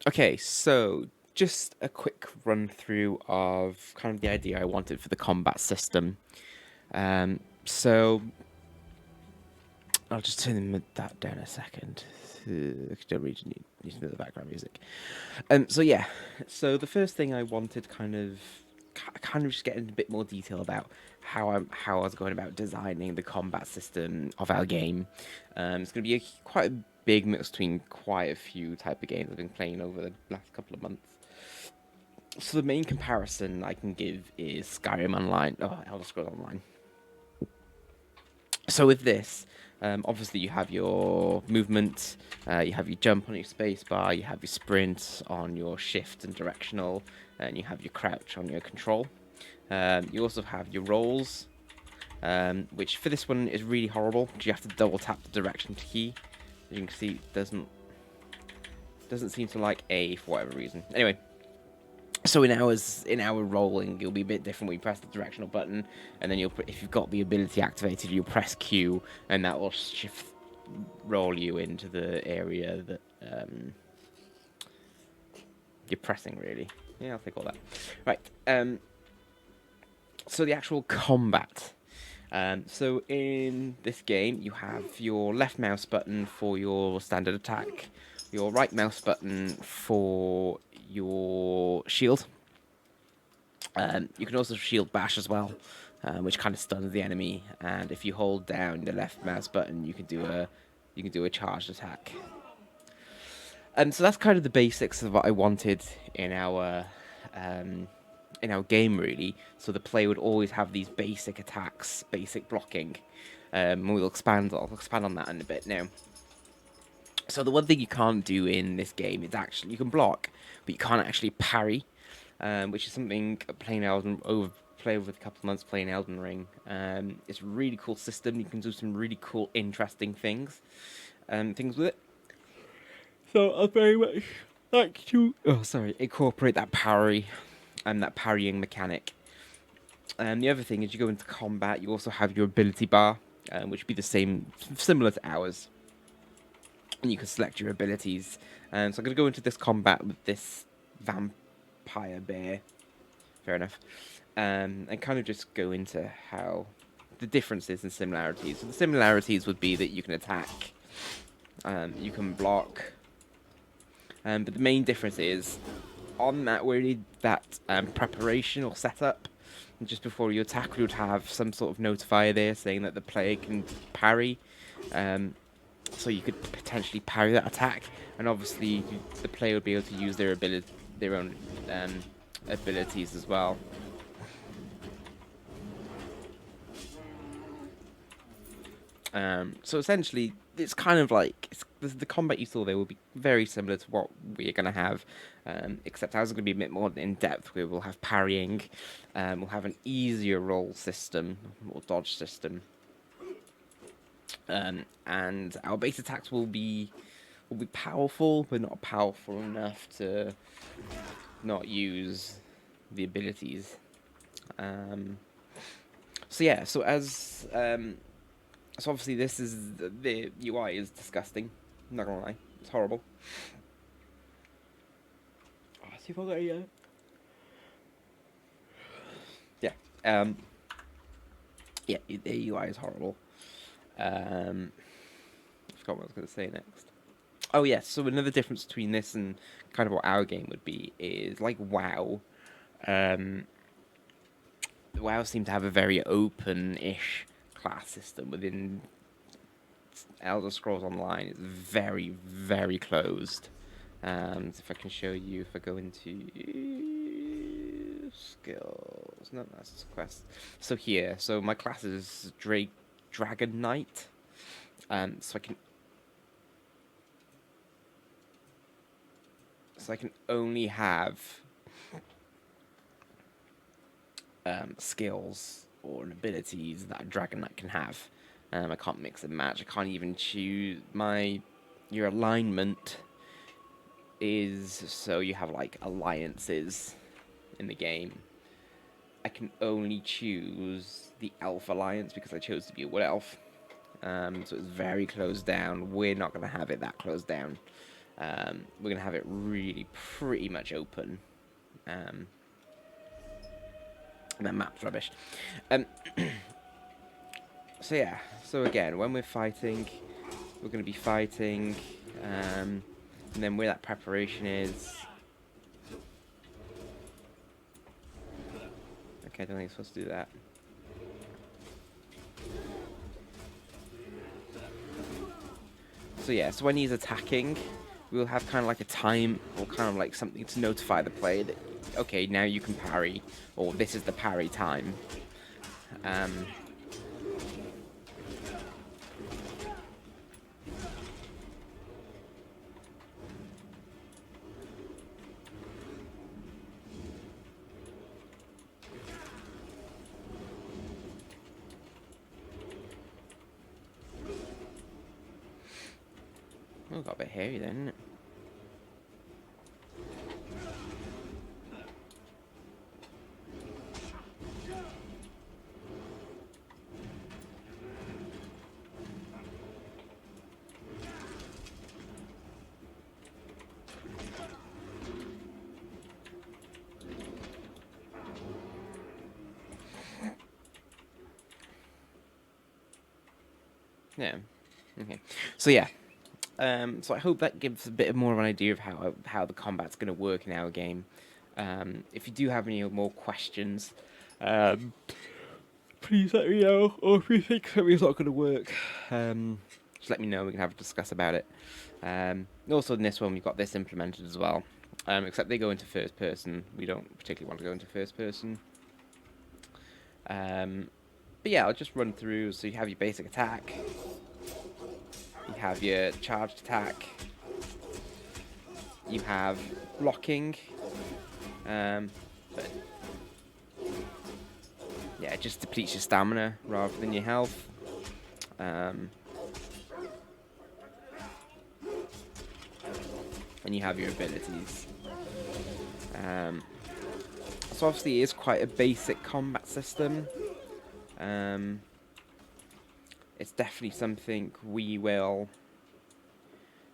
Okay, so just a quick run through of kind of the idea I wanted for the combat system. So I'll just turn that down a second. Don't really need to know the background music. So yeah, so the first thing I wanted kind of just get into a bit more detail about how I was going about designing the combat system of our game. It's going to be quite a big mix between quite a few type of games I've been playing over the last couple of months. So the main comparison I can give is Skyrim Online, Elder Scrolls Online. So with this, obviously you have your movement, you have your jump on your space bar, you have your sprint on your shift and directional, and you have your crouch on your control. You also have your rolls, which for this one is really horrible because you have to double tap the direction key. As you can see, it doesn't seem to like A for whatever reason. Anyway, so in our rolling, it'll be a bit different. We press the directional button, and then if you've got the ability activated, you'll press Q, and that will shift roll you into the area that you're pressing. Really, yeah, I'll take all that. Right. So the actual combat. So in this game, you have your left mouse button for your standard attack, your right mouse button for your shield. You can also shield bash as well, which kind of stuns the enemy. And if you hold down the left mouse button, you can do a charged attack. And so that's kind of the basics of what I wanted in our um, in our game, really. So the player would always have these basic attacks, basic blocking. And we'll expand. I'll expand on that in a bit now. So the one thing you can't do in this game is actually you can block, but you can't actually parry, which is something playing play with a couple of months playing Elden Ring. It's a really cool system. You can do some really cool, interesting things with it. So I very much like to incorporate that parry and that parrying mechanic. And the other thing is you go into combat, you also have your ability bar, which would be the same, similar to ours, and you can select your abilities. So I'm going to go into this combat with this vampire bear. Fair enough. And kind of just go into how the differences and similarities. So the similarities would be that you can attack, you can block, but the main difference is on that where you need that preparation or setup. Just before you attack, you would have some sort of notifier there saying that the player can parry. Um, so you could potentially parry that attack, and obviously the player would be able to use their own um, abilities as well. So essentially, it's kind of like the combat you saw there will be very similar to what we're going to have, except ours is going to be a bit more in depth. Where we'll have parrying, we'll have an easier roll system or dodge system, and our base attacks will be powerful, but not powerful enough to not use the abilities. Um, so yeah, so obviously this is the UI is disgusting. I'm not gonna lie, it's horrible. Oh, see if I got a yeah. Yeah, the UI is horrible. I forgot what I was gonna say next. Oh yes, so another difference between this and kind of what our game would be is like WoW. Um, WoW seemed to have a very open-ish class system within Elder Scrolls Online. It's very, very closed. So if I can show you, if I go into skills, no, that's quest. So here, so my class is Dragon Knight. So I can only have skills or abilities that a Dragon Knight can have. I can't mix and match. I can't even choose your alignment is so you have like alliances in the game. I can only choose the Elf Alliance because I chose to be a Wood Elf. So it's very closed down. We're not going to have it that closed down. We're gonna have it really pretty much open. And that map's rubbish. So yeah, so again, when we're fighting, we're going to be fighting, and then where that preparation is. Okay, I don't think I'm supposed to do that. So yeah, so when he's attacking, we'll have kind of like a time, or kind of like something to notify the player that, okay, now you can parry, or this is the parry time. Oh, got a bit hairy then, isn't it? Yeah. Okay. So yeah. So I hope that gives a bit more of an idea of how the combat's going to work in our game. If you do have any more questions, um, please let me know. Or if you think something's not going to work, just let me know. We can have a discuss about it. Also, in this one, we've got this implemented as well. Except they go into first person. We don't particularly want to go into first person. But yeah, I'll just run through. So you have your basic attack. You have your charged attack. You have blocking. But yeah, it just depletes your stamina rather than your health. And you have your abilities. So obviously it is quite a basic combat system. It's definitely something we will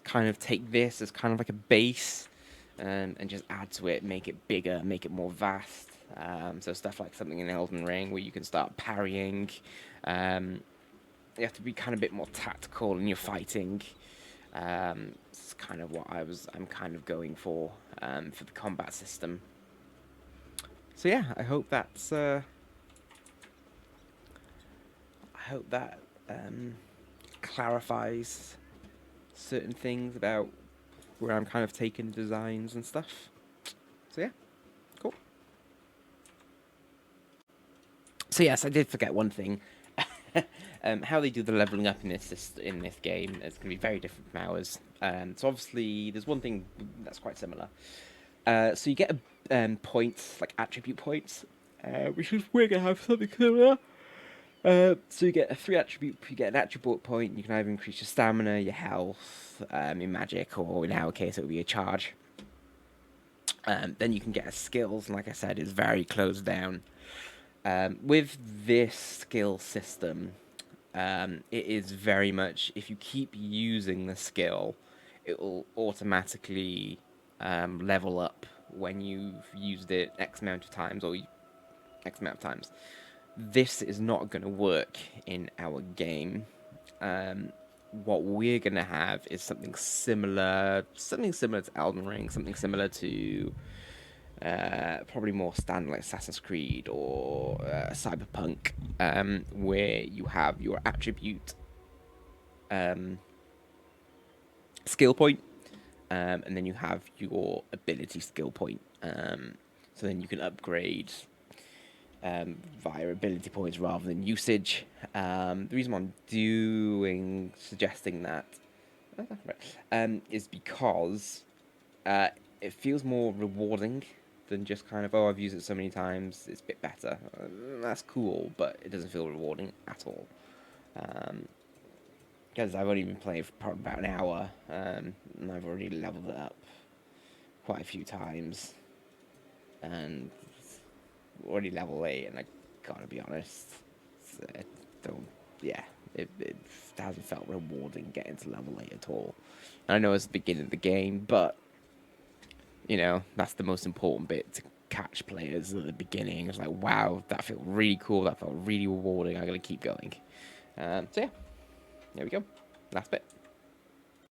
kind of take this as kind of like a base, and just add to it, make it bigger, make it more vast. So stuff like something in Elden Ring where you can start parrying. You have to be kind of a bit more tactical in your fighting. It's kind of what I'm kind of going for the combat system. So yeah, I hope that's. I hope that clarifies certain things about where I'm kind of taking designs and stuff. So yeah, cool. So yes, I did forget one thing. How they do the leveling up in this game is going to be very different from ours. So obviously, there's one thing that's quite similar. So you get points, like attribute points, which is we're going to have something similar. So you get a three attribute. You get an attribute point. You can either increase your stamina, your health, your magic, or in our case, it would be a charge. Then you can get a skills, and like I said, it's very closed down. With this skill system, it is very much, if you keep using the skill, it will automatically level up when you've used it X amount of times, or X amount of times. This is not going to work in our game. What we're going to have is something similar to Elden Ring, something similar to probably more standard like Assassin's Creed or Cyberpunk, where you have your attribute skill point, and then you have your ability skill point. So then you can upgrade via ability points rather than usage. The reason why I'm suggesting that is because it feels more rewarding than just kind of, oh, I've used it so many times, it's a bit better. That's cool, but it doesn't feel rewarding at all. Because I've only been playing for probably about an hour, and I've already leveled it up quite a few times, and already level 8, and I gotta be honest, don't, yeah, It hasn't felt rewarding getting to level 8 at all. And I know it's the beginning of the game, but you know, that's the most important bit, to catch players at the beginning. It's like, wow, that felt really cool. That felt really rewarding. I'm going to keep going. So, yeah, there we go. Last bit.